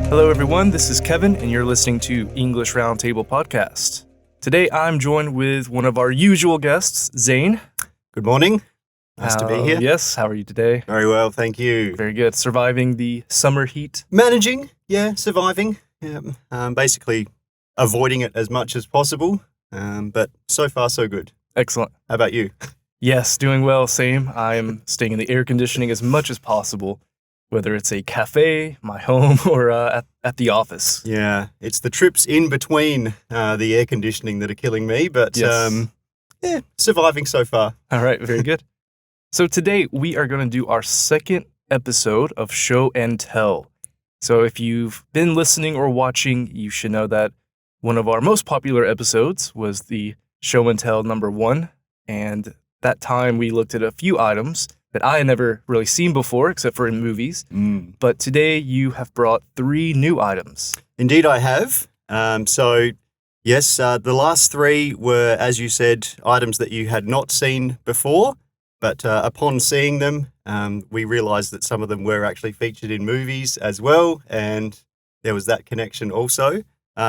Hello, everyone. This is Kevin, and you're listening to English Roundtable Podcast. Today, I'm joined with one of our usual guests, Zane. Good morning. Nice to be here. Yes, how are you today? Very well, thank you. Very good. Surviving the summer heat? Managing, surviving. Basically avoiding it as much as possible, but so far so good. Excellent. How about you? Yes, doing well, same. I'm staying in the air conditioning as much as possible, whether it's a cafe, my home, or at the office. Yeah, it's the trips in between the air conditioning that are killing me, but Yes. Surviving so far. All right, very good. So today we are going to do our second episode of Show and Tell. So if you've been listening or watching, you should know that one of our most popular episodes was the Show and Tell number 1. And that time we looked at a few items that I had never really seen before, except for in movies. But today you have brought 3 new items. Indeed I have. Yes, the last 3 were, as you said, items that you had not seen before. But upon seeing them, we realized that some of them were actually featured in movies as well, and there was that connection also.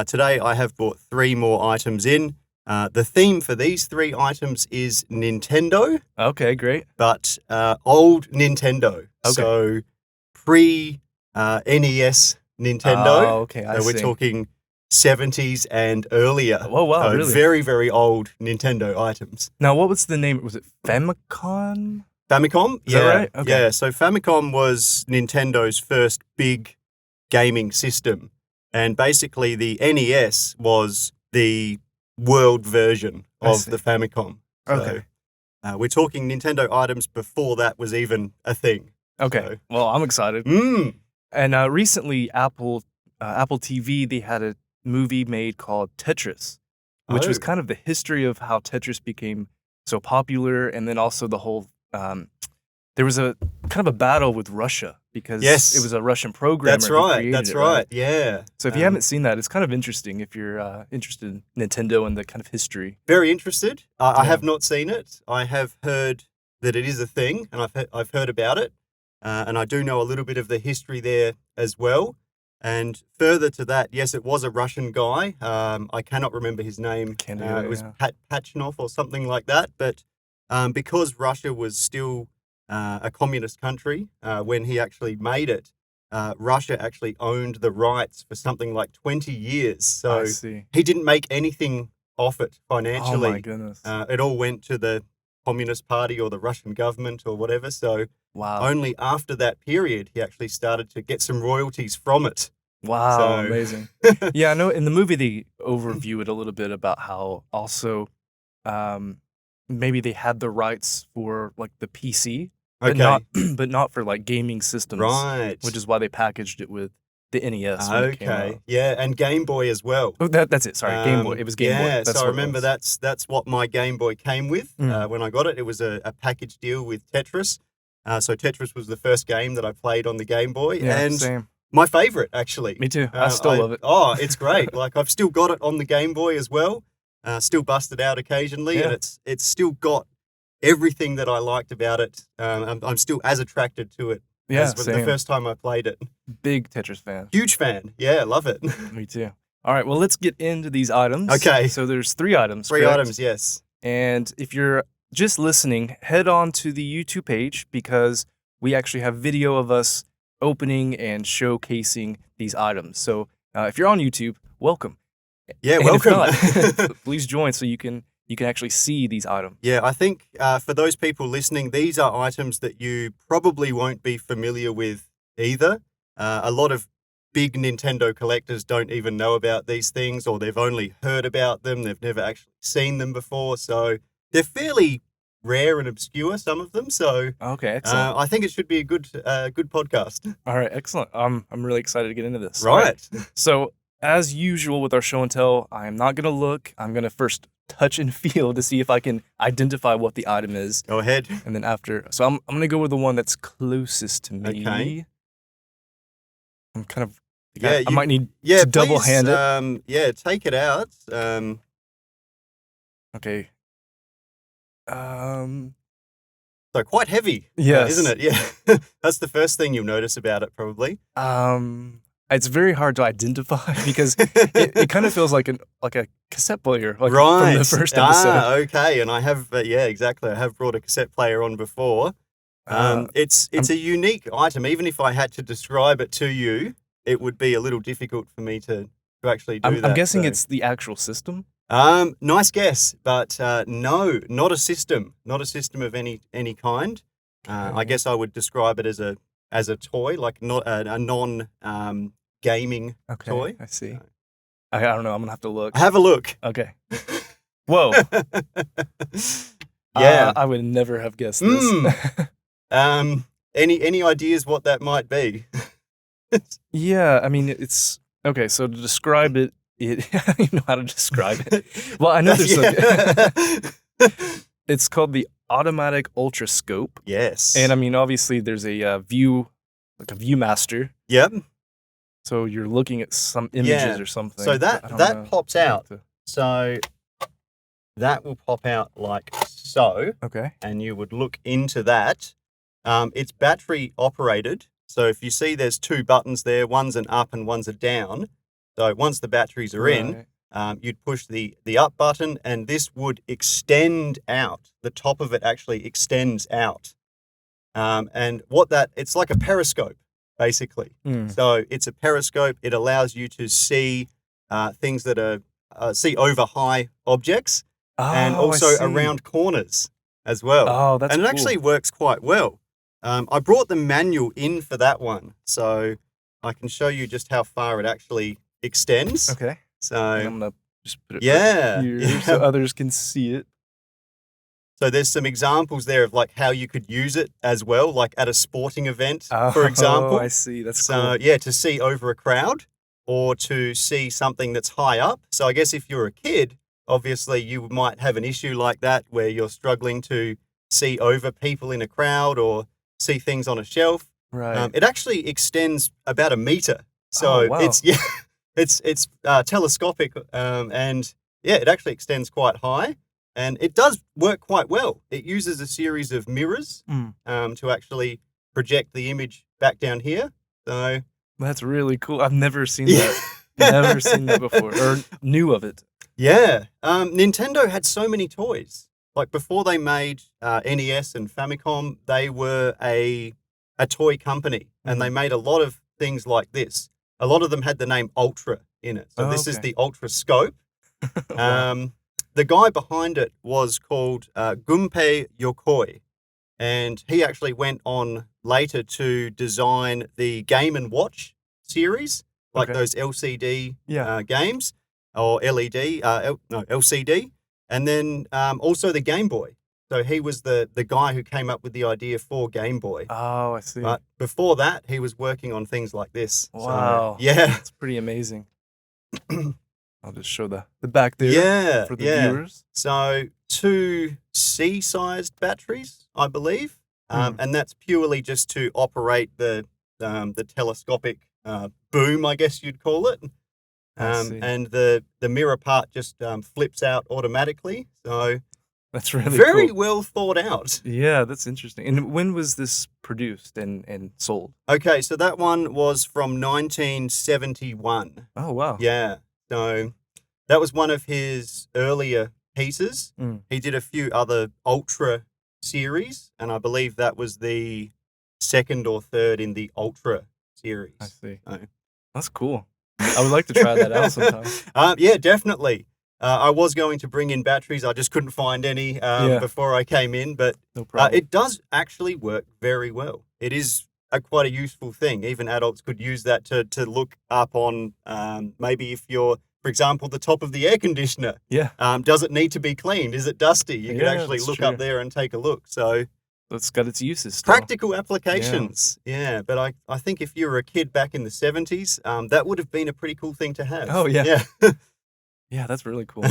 Today, I have brought 3 more items in. The theme for these 3 items is Nintendo. Okay, great. But old Nintendo. Okay. So pre-NES Nintendo. Oh, okay, I so we're see. talking 70s and earlier. Oh, wow, really? Very, very old Nintendo items. Now, what was the name? Was it Famicom? Famicom? Is that right? Okay. Yeah, so Famicom was Nintendo's first big gaming system. And basically the NES was the world version of the Famicom. Okay. So, we're talking Nintendo items before that was even a thing. Okay. So. Well, I'm excited. And recently, Apple TV, they had a movie made called Tetris, which was kind of the history of how Tetris became so popular, and then also the whole there was a kind of a battle with Russia because it was a Russian programmer. That's right. Who created That's it, right. Yeah. So if you haven't seen that, it's kind of interesting if you're interested in Nintendo and the kind of history. Very interested. I have not seen it. I have heard that it is a thing, and I've heard about it, and I do know a little bit of the history there as well. And further to that, yes, it was a Russian guy. I cannot remember his name. It was Pachinov or something like that. But because Russia was still a communist country when he actually made it, Russia actually owned the rights for something like 20 years. So he didn't make anything off it financially. Oh, my goodness. It all went to the Communist Party or the Russian government or whatever. So only after that period, he actually started to get some royalties from it. Wow, So. amazing. Yeah, I know in the movie they overview it a little bit about how also maybe they had the rights for like the PC, but not for like gaming systems. Right. Which is why they packaged it with the NES when it came out. Yeah, and Game Boy as well. Oh, that's it. Sorry, Game Boy. It was Game Boy. Yeah, That's so I what it remember was. that's what my Game Boy came with when I got it. It was a package deal with Tetris. So Tetris was the first game that I played on the Game Boy. Yeah, and same. my favorite, actually. Me too. I still love it. Oh, it's great. Like, I've still got it on the Game Boy as well. Still busted out occasionally. And it's still got everything that I liked about it. I'm still as attracted to it as the first time I played it. Big Tetris fan. Huge fan. Yeah, love it. Me too. All right, well, let's get into these items. Okay. So there's 3 items. 3 correct? items, yes. And if you're just listening, head on to the YouTube page because we actually have video of us opening and showcasing these items. So if you're on YouTube, welcome. Yeah, and welcome. If not, please join so you can actually see these items. Yeah, I think for those people listening, these are items that you probably won't be familiar with either. A lot of big Nintendo collectors don't even know about these things, or they've only heard about them. They've never actually seen them before. So they're fairly rare and obscure, some of them. So okay, excellent. I think it should be a good podcast. All right, excellent. I'm really excited to get into this. Right. So as usual with our show and tell, I'm not going to look. I'm going to first touch and feel to see if I can identify what the item is. Go ahead. And then after, so I'm going to go with the one that's closest to me. Okay. I'm kind of, Yeah, I might need to double hand it. Take it out. Okay. So quite heavy, Yes. isn't it? Yeah. That's the first thing you'll notice about it, probably. It's very hard to identify because it kind of feels like a cassette player, like Right. from the first episode. Okay. And I have, yeah, exactly. I have brought a cassette player on before. It's a unique item. Even if I had to describe it to you, it would be a little difficult for me to actually do that. I'm guessing it's the actual system. Nice guess, but no, not a system. Not a system of any kind. I guess I would describe it as a toy, like not a non gaming toy. I see. I don't know. I'm gonna have to look. Have a look. Okay. Whoa. Yeah. I would never have guessed this. Any ideas what that might be? Yeah, I mean it's okay. So to describe it, I don't even know how to describe it. Well, I know there's it's called the automatic ultrascope. Yes. And I mean, obviously, there's a ViewMaster. Yep. So you're looking at some images or something. So that pops out. So that will pop out like so. Okay. And you would look into that. It's battery operated. So if you see there's two buttons there, one's an up and one's a down. So once the batteries are in, you'd push the up button and this would extend out. The top of it actually extends out. And it's like a periscope, basically. So it's a periscope. It allows you to see things that see over high objects and also around corners as well. Oh, that's And it cool. actually works quite well. I brought the manual in for that one, so I can show you just how far it actually extends. Okay. So I'm gonna just put it Yeah, here yeah. so others can see it. So there's some examples there of like how you could use it as well, like at a sporting event, for example. Oh, I see. That's So cool. yeah, to see over a crowd or to see something that's high up. So I guess if you're a kid, obviously you might have an issue like that where you're struggling to see over people in a crowd or see things on a shelf. Right. It actually extends about 1 meter. So wow. it's telescopic, and yeah, it actually extends quite high, and it does work quite well. It uses a series of mirrors to actually project the image back down here. So That's really cool. I've never seen that. Never seen that before or knew of it. yeah, Nintendo had so many toys. Like before they made NES and Famicom, they were a toy company, and they made a lot of things like this. A lot of them had the name Ultra in it. So this is the Ultra Scope. Wow. The guy behind it was called Gunpei Yokoi, and he actually went on later to design the Game & Watch series, like those LCD games, or LED, LCD, and then also the Game Boy. So he was the guy who came up with the idea for Game Boy. Oh, I see. But before that, he was working on things like this. Wow. So, yeah. That's pretty amazing. I'll just show the back there for the viewers. So 2 C-sized batteries, I believe. And that's purely just to operate the telescopic boom, I guess you'd call it. And the mirror part just flips out automatically. So that's really very cool. well thought out. Yeah, that's interesting. And when was this produced and sold? Okay, so that one was from 1971. Oh, wow. Yeah. So that was one of his earlier pieces. He did a few other Ultra series, and I believe that was the second or third in the Ultra series. I see. So. That's cool. I would like to try that out sometime. Yeah, definitely. I was going to bring in batteries. I just couldn't find any before I came in, but No problem. it does actually work very well. It is quite a useful thing. Even adults could use that to look up on maybe if you're, for example, the top of the air conditioner. Yeah. Does it need to be cleaned? Is it dusty? You could actually that's look true. up there and take a look. So It's got its uses still. practical applications. Yeah. But I think if you were a kid back in the 70s, that would have been a pretty cool thing to have. Oh, yeah. Yeah. Yeah, that's really cool.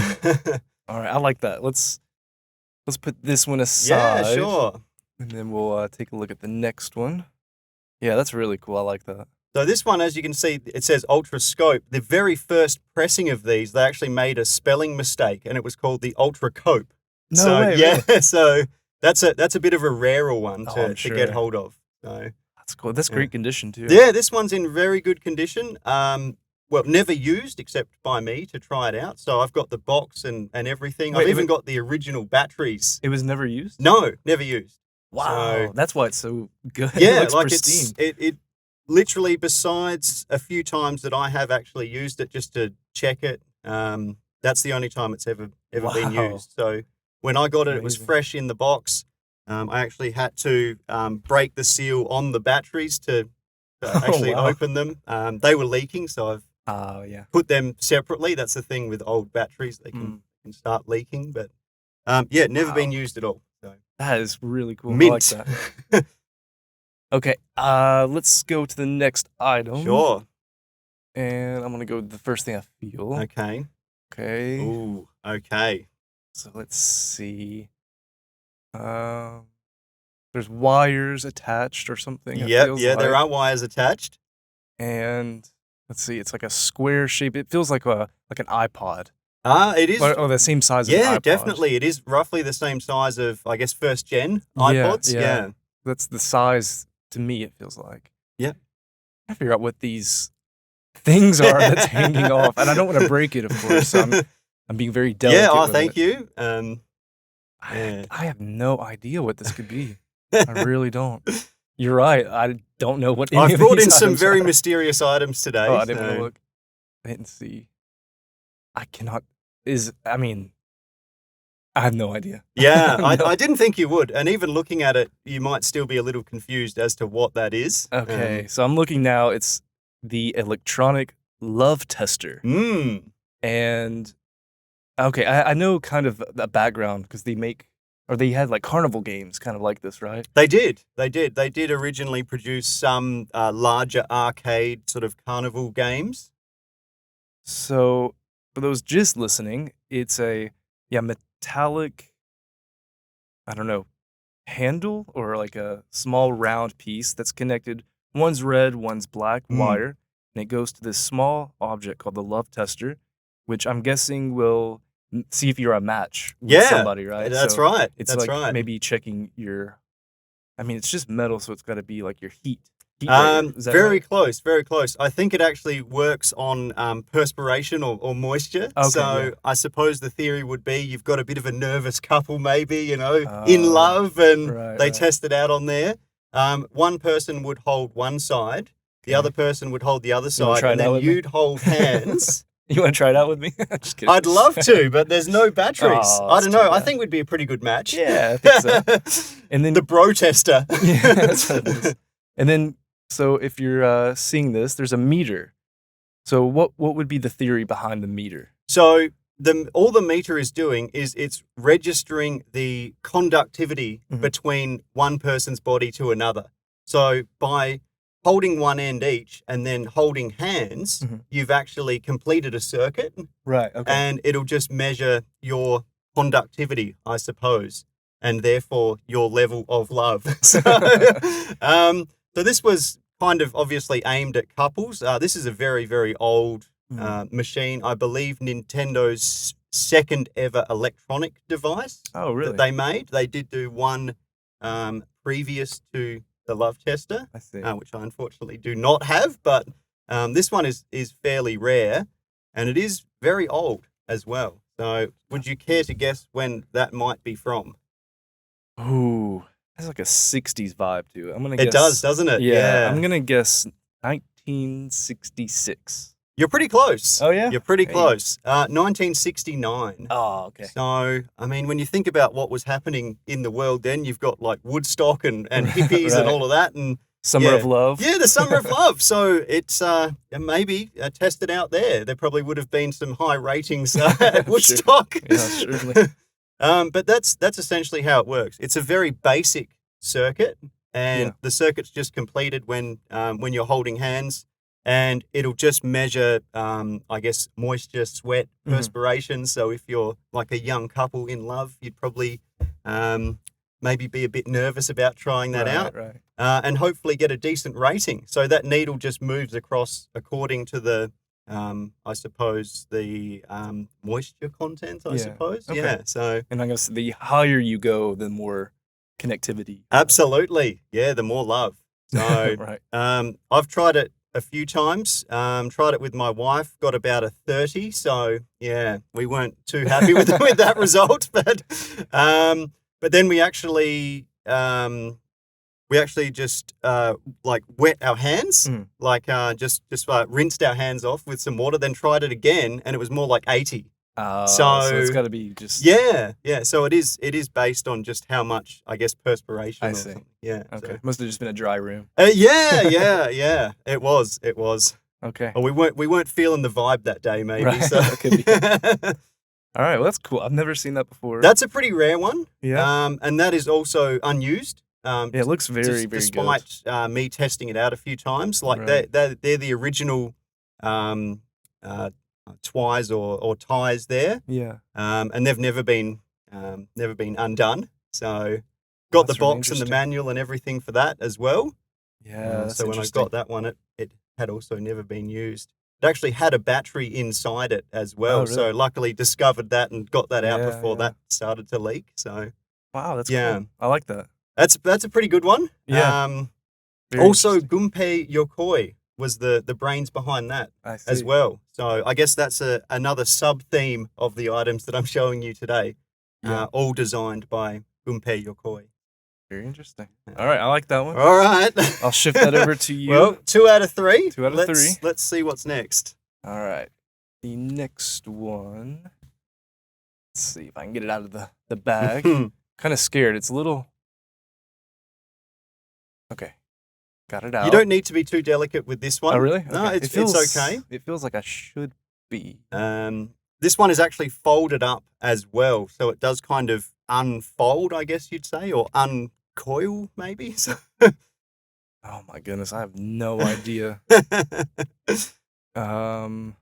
All right, I like that. Let's put this one aside. Yeah, sure. And then we'll take a look at the next one. Yeah, that's really cool. I like that. So this one, as you can see, it says Ultra Scope. The very first pressing of these, they actually made a spelling mistake, and it was called the Ultra Cope. No so way, yeah, really? so that's a bit of a rarer one Oh, I'm to sure. get hold of. So That's cool. That's great condition too. Yeah, this one's in very good condition. Well, never used except by me to try it out. So I've got the box and everything. Wait, I've even got the original batteries. It was never used? No, never used. Wow. So, That's why it's so good. yeah, It looks like pristine. it literally, besides a few times that I have actually used it just to check it, that's the only time it's ever been Wow. used. So when I got it, it was Amazing. fresh in the box. I actually had to break the seal on the batteries to actually wow. open them. They were leaking, so I've Oh, yeah. put them separately. That's the thing with old batteries; they can start leaking. But yeah, never been used at all. So That is really cool. mint. I like that. Okay, let's go to the next item. Sure. And I'm going to go with the first thing I feel. Okay. Okay. Ooh. Okay. So let's see. There's wires attached or something. It Yep. feels Yeah, there like. are wires attached. And let's see, it's like a square shape. It feels like an iPod. It is. Oh, the same size as an Yeah, iPod. definitely. It is roughly the same size of, I guess, first gen Yeah, iPods. yeah. Yeah. That's the size to me, it feels like. Yeah. I figure out what these things are that's hanging off. And I don't want to break it, of course. So I'm being very delicate. Yeah. Oh, with thank it. you. I have no idea what this could be. I really don't. You're right. I don't know what any I've of brought these in some items very are. mysterious items today. Oh, I didn't want to so- look. I didn't see. I cannot. I have no idea. Yeah, No. I didn't think you would. And even looking at it, you might still be a little confused as to what that is. Okay, so I'm looking now. It's the electronic love tester. And okay, I know kind of the background because they had like carnival games kind of like this, right? They did. They did originally produce some larger arcade sort of carnival games. So for those just listening, it's a metallic, I don't know, handle or like a small round piece that's connected. One's red, one's black wire, and it goes to this small object called the love tester, which I'm guessing will see if you're a match with somebody, right? That's So right. It's That's like right. maybe checking your. I mean, it's just metal, so it's got to be like your heat. Rating. Is that Very right? close, very close. I think it actually works on perspiration or moisture. Okay, so yeah. I suppose the theory would be you've got a bit of a nervous couple, maybe, in Oh, love, and right, they right. test it out on there. One person would hold one side, the other person would hold the other You wanna side, try and it out then with me? you'd hold hands. You want to try it out with me? Just kidding. I'd love to, but there's no batteries. Oh, I that's don't too know. I bad. think we'd be a pretty good match. Yeah, I think so. And then The bro tester. yeah, that's what it is. And then, so if you're seeing this, there's a meter. So what would be the theory behind the meter? So all the meter is doing is it's registering the conductivity between one person's body to another. So by holding one end each and then holding hands, you've actually completed a circuit, Right. Okay. and it'll just measure your conductivity, I suppose, and therefore your level of love. So this was kind of obviously aimed at couples. This is a very, very old machine. I believe Nintendo's second ever electronic device Oh, really? that they made. They did do one previous to the love tester, I see. which I unfortunately do not have, but this one is fairly rare, and it is very old as well. So would you care to guess when that might be from? Ooh, has like a 60s vibe to it. I'm gonna It guess. does, doesn't it? Yeah, I'm gonna guess 1966. You're pretty close. Oh, yeah? You're pretty Hey. close. 1969. Oh, okay. So, I mean, when you think about what was happening in the world then, you've got like Woodstock and hippies and Right. all of that. And Summer yeah. of Love. Yeah, the Summer of Love. So it's maybe tested out there. There probably would have been some high ratings at Woodstock. Yeah, certainly. But that's essentially how it works. It's a very basic circuit, and the circuit's just completed when you're holding hands, and it'll just measure, I guess, moisture, sweat, perspiration. So if you're like a young couple in love, you'd probably maybe be a bit nervous about trying that out. Right. And hopefully get a decent rating. So that needle just moves across according to the, I suppose, the moisture content, I suppose. Okay. Yeah, so. And I guess the higher you go, the more connectivity. Absolutely. Yeah, the more love. So Right. I've tried it a few times. Tried it with my wife, got about a 30. So yeah, we weren't too happy with that result. But then we actually just like wet our hands, like just rinsed our hands off with some water, then tried it again, and it was more like 80. So it's got to be just Yeah. So it is based on just how much, I guess, perspiration. I or see. something. Yeah. Okay. So. Must have just been a dry room. Yeah. It was. Okay. Or we weren't feeling the vibe that day, maybe. Right. So. That could be. All right. Well, that's cool. I've never seen that before. That's a pretty rare one. Yeah. And that is also unused. Yeah, it looks very, very despite good. Me testing it out a few times. Like Right. they're the original twies or ties there. Yeah. And they've never been undone. So got the That's really box and the interesting. manual and everything for that as well. Yeah. That's so when I interesting. got that one, it had also never been used. It actually had a battery inside it as well. Oh, really? So luckily discovered that and got that out Yeah, before yeah. that started to leak. So Wow, that's Yeah. cool. I like that. that's a pretty good one. Yeah. Very Also, interesting. Gunpei Yokoi was the brains behind that I see. as well. So I guess that's another sub-theme of the items that I'm showing you today, Yeah. all designed by Gunpei Yokoi. Very interesting. All right, I like that one. All right. I'll shift that over to you. Well, 2 out of 3. 2 out of 3. Let's see what's next. All right. The next one. Let's see if I can get it out of the bag. Kind of scared. It's a little. Okay. Got it out. You don't need to be too delicate with this one. Oh, really? No, Okay. it's okay. It feels like I should be. This one is actually folded up as well, so it does kind of unfold, I guess you'd say, or uncoil maybe. So. Oh my goodness, I have no idea. I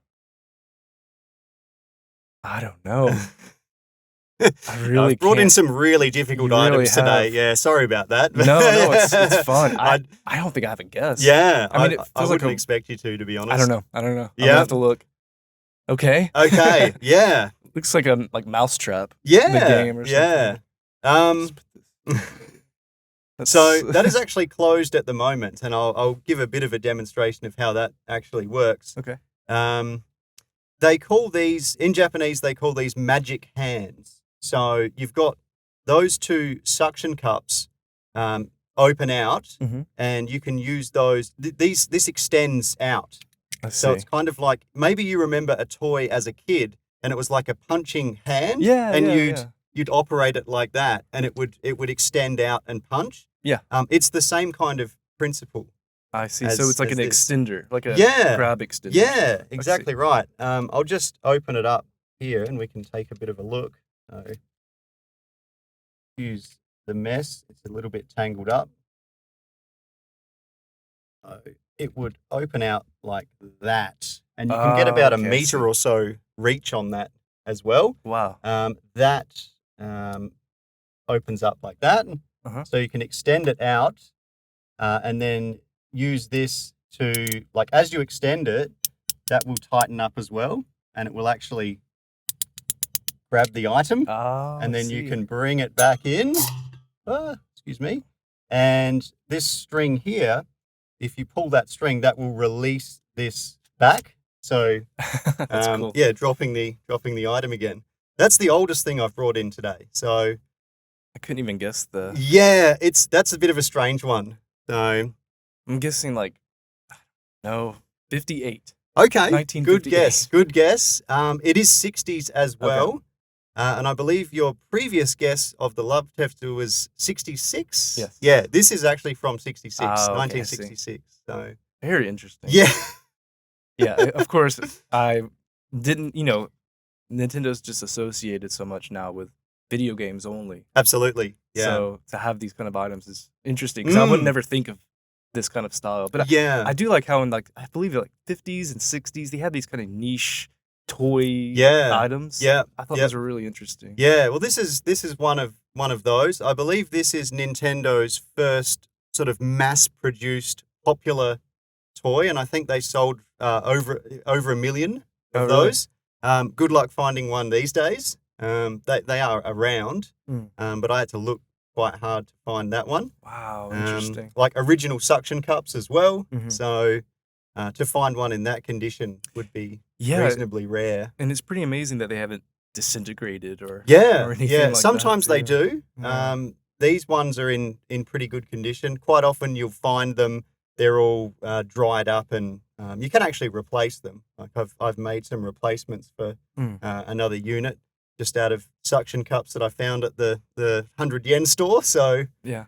don't know. I've brought in some really difficult items today. have. Yeah, sorry about that. No, it's fun. I don't think I have a guess. Yeah, I mean, it feels I like wouldn't expect you to be honest. I don't know. I'm gonna Yeah. have to look. Okay. Okay. Yeah. Looks like a mousetrap. Yeah. In the game or something. Yeah. Let's put this- So that is actually closed at the moment, and I'll give a bit of a demonstration of how that actually works. Okay. They call these, in Japanese, they call these magic hands. So you've got those 2 suction cups open out, and you can use those. This extends out. I see. So it's kind of like, maybe you remember a toy as a kid, and it was like a punching hand. Yeah, And yeah. you'd operate it like that, and it would extend out and punch. Yeah. It's the same kind of principle. I see. So it's like an as this. extender, like a Yeah. grab extender. Yeah, exactly right. I'll just open it up here, and we can take a bit of a look. So, use the mess. It's a little bit tangled up. So it would open out like that, and you can get about a okay, I meter see. or so reach on that as well. Wow. That opens up like that, so you can extend it out, and then use this to, like, as you extend it, that will tighten up as well, and it will actually grab the item, and then you can bring it back in. Excuse me. And this string here, if you pull that string, that will release this back. So, That's cool. yeah, dropping the item again. That's the oldest thing I've brought in today. So, I couldn't even guess the. yeah, that's a bit of a strange one. So, I'm guessing like, no, 58. okay, 1958. Good guess. It is 60s as well. And I believe your previous guess of the love tester was 66. Yes. Yeah, this is actually from 66, Okay, I see. 1966. So, Very interesting. yeah. Yeah, of course, I didn't, Nintendo's just associated so much now with video games only. Absolutely. Yeah. So to have these kind of items is interesting because I would never think of this kind of style. But yeah. I do like how in I believe 50s and 60s, they had these kind of niche toy items. Yeah. I thought those were really interesting. Yeah. Well, this is one of those. I believe this is Nintendo's first sort of mass-produced popular toy, and I think they sold over 1 million of those. Good luck finding one these days. They are around, but I had to look quite hard to find that one. Wow, interesting. Like original suction cups as well. Mhm. So to find one in that condition would be Yeah, reasonably rare. and it's pretty amazing that they haven't disintegrated or Yeah, anything yeah. like Sometimes that. they Yeah. do. Yeah. These ones are in pretty good condition. Quite often you'll find them, they're all dried up, and you can actually replace them. Like I've made some replacements for Mm. another unit just out of suction cups that I found at the 100 yen store. So Yeah.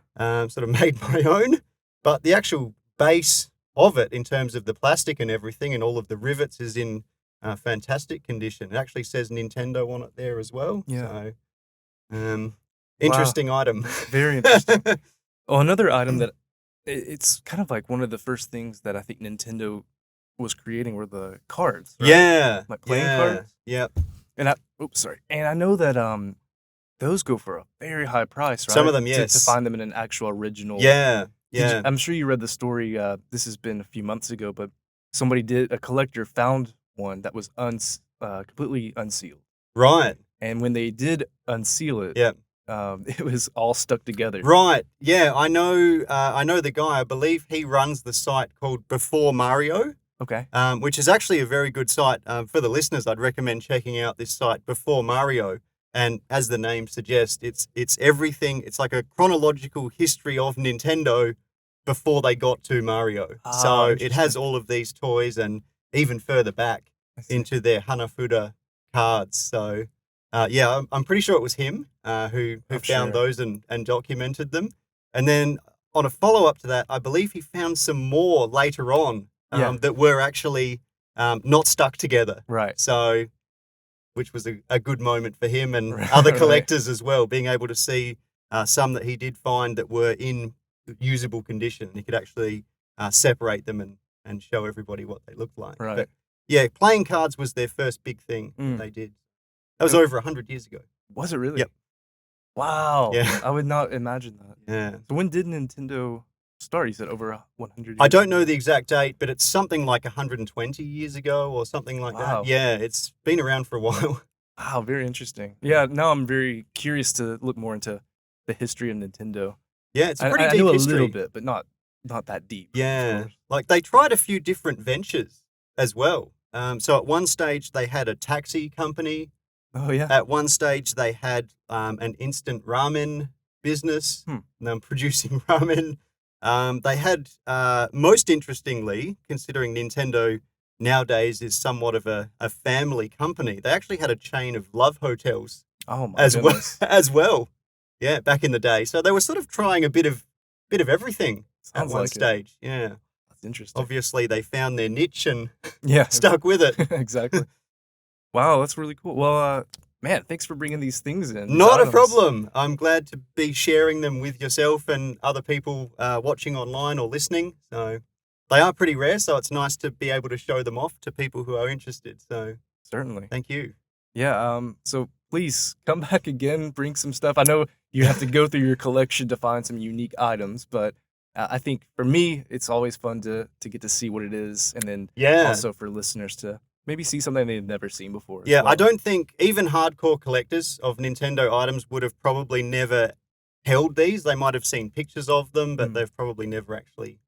sort of made my own. But the actual base of it, in terms of the plastic and everything and all of the rivets, is in fantastic condition. It actually says Nintendo on it there as well. Yeah. So, interesting item. Very interesting. Oh, another item that it's kind of like one of the first things that I think Nintendo was creating were the cards. Right? Yeah. Like playing yeah, cards. Yep. And I know that those go for a very high price, right? Some of them, To yes. find them in an actual original. Yeah. Did Yeah. you- I'm sure you read the story. This has been a few months ago, but a collector found one that was completely unsealed. Right. And when they did unseal it, Yep. it was all stuck together. Right. Yeah. I know the guy. I believe he runs the site called Before Mario. Okay. Which is actually a very good site. For the listeners, I'd recommend checking out this site, Before Mario. And as the name suggests, it's everything. It's like a chronological history of Nintendo before they got to Mario. So it has all of these toys and even further back I see. into their Hanafuda cards. So yeah, I'm pretty sure it was him who I'm found sure. those and documented them. And then on a follow-up to that, I believe he found some more later on Yeah. that were actually not stuck together. Right. So, which was a good moment for him and Right, other right. collectors as well, being able to see some that he did find that were in usable condition. He could actually separate them and show everybody what they looked like. Right. But yeah, playing cards was their first big thing that they did. That was over 100 years ago. Was it really? Yep. Wow. Yeah. I would not imagine that. Yeah. So when did Nintendo start? You said over 100 years I don't know ago? the exact date, but it's something like 120 years ago or something like Wow. that. Yeah, it's been around for a while. Wow, very interesting. Yeah, now I'm very curious to look more into the history of Nintendo. Yeah, it's a pretty I deep know history. a little bit, but not that deep. of Yeah, course. like they tried a few different ventures as well. So at one stage they had a taxi company. Oh yeah. At one stage they had an instant ramen business, producing ramen. They had, most interestingly, considering Nintendo nowadays is somewhat of a family company, they actually had a chain of love hotels Oh my as goodness. well. As well, yeah, back in the day. So they were sort of trying a bit of everything at Sounds one like it. stage. Yeah, That's interesting. obviously they found their niche and Yeah. stuck with it. Exactly. Wow, that's really cool. Well, man, thanks for bringing these things in. these Not a items. problem. I'm glad to be sharing them with yourself and other people watching online or listening. So they are pretty rare, so it's nice to be able to show them off to people who are interested. So Certainly. thank you. Yeah. So please come back again. Bring some stuff. I know you have to go through your collection to find some unique items, but I think for me, it's always fun to get to see what it is, and then Yeah. also for listeners to maybe see something they've never seen before. as Yeah, I well. don't think even hardcore collectors of Nintendo items would have probably never held these. They might have seen pictures of them, but they've probably never actually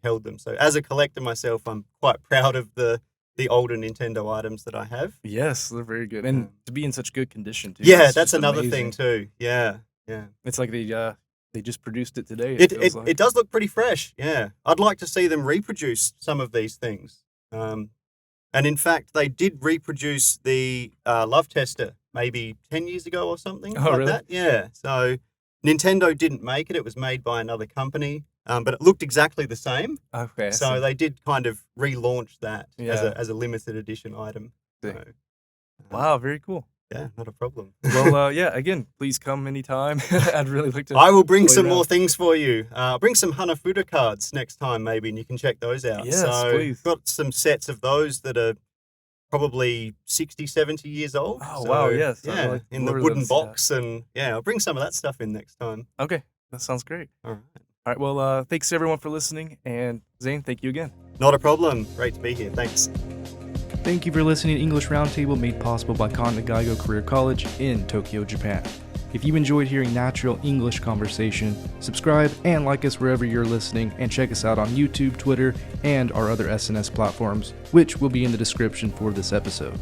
held them. So as a collector myself, I'm quite proud of the older Nintendo items that I have. Yes, they're very good, and to be in such good condition too. Yeah, it's that's just another amazing. thing too. Yeah, yeah. It's like they just produced it today. It does look pretty fresh. Yeah, I'd like to see them reproduce some of these things. And in fact, they did reproduce the Love Tester maybe 10 years ago or something Oh, like really? that. Yeah. So Nintendo didn't make it. It was made by another company, but it looked exactly the same. Okay. I So see. they did kind of relaunch that Yeah. as a limited edition item. Sick. So, Wow, very cool. yeah, not a problem. Well, yeah. Again, please come anytime. I'd really like to. I will bring play some around. more things for you. Bring some Hanafuda cards next time, maybe, and you can check those out. Yes, so please. got some sets of those that are probably 60, 70 years old. Oh, So, wow, yes, I'd Yeah, like in the more of wooden those, yeah. box. And yeah, I'll bring some of that stuff in next time. Okay, that sounds great. All right. All right. Well, thanks everyone for listening, and Zane, thank you again. Not a problem. Great to be here. Thanks. Thank you for listening to English Roundtable, made possible by Kanda Gaigo Career College in Tokyo, Japan. If you enjoyed hearing natural English conversation, subscribe and like us wherever you're listening, and check us out on YouTube, Twitter, and our other SNS platforms, which will be in the description for this episode.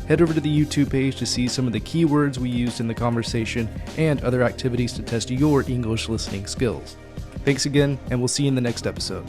Head over to the YouTube page to see some of the keywords we used in the conversation and other activities to test your English listening skills. Thanks again, and we'll see you in the next episode.